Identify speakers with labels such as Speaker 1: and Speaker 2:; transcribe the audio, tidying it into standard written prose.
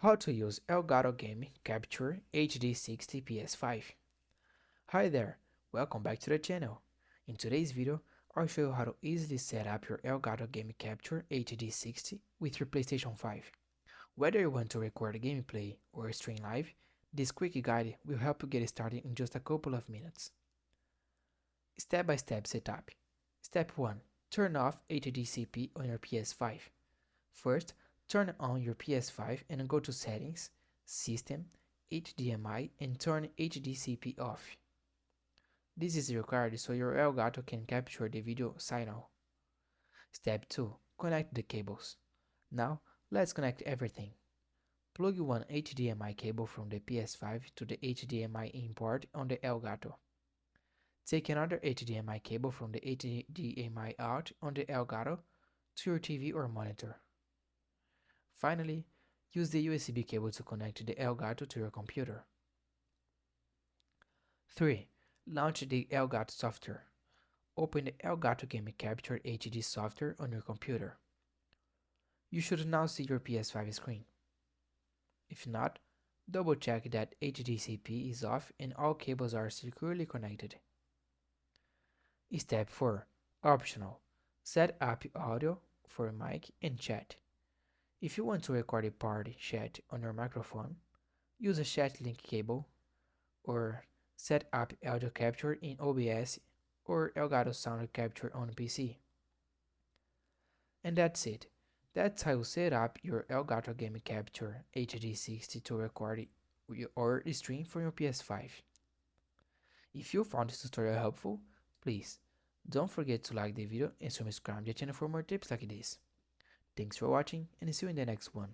Speaker 1: How to use Elgato Game Capture HD60 PS5. Hi there, welcome back to the channel. In today's video, I'll show you how to easily set up your Elgato Game Capture HD60 with your PlayStation 5. Whether you want to record a gameplay or stream live, this quick guide will help you get started in just a couple of minutes. Step-by-step setup. Step 1. Turn off HDCP on your PS5. First, turn on your PS5 and go to Settings, System, HDMI and turn HDCP off. This is required so your Elgato can capture the video signal. Step 2. Connect the cables. Now, let's connect everything. Plug one HDMI cable from the PS5 to the HDMI in port on the Elgato. Take another HDMI cable from the HDMI out on the Elgato to your TV or monitor. Finally, use the USB cable to connect the Elgato to your computer. 3. Launch the Elgato software. Open the Elgato Game Capture HD software on your computer. You should now see your PS5 screen. If not, double check that HDCP is off and all cables are securely connected. Step 4. Optional. Set up audio for mic and chat. If you want to record a party chat on your microphone, use a chat link cable or set up audio capture in OBS or Elgato sound capture on PC. And that's it. That's how you set up your Elgato Game Capture HD60 to record or stream from your PS5. If you found this tutorial helpful, please don't forget to like the video and subscribe to the channel for more tips like this. Thanks for watching and see you in the next one.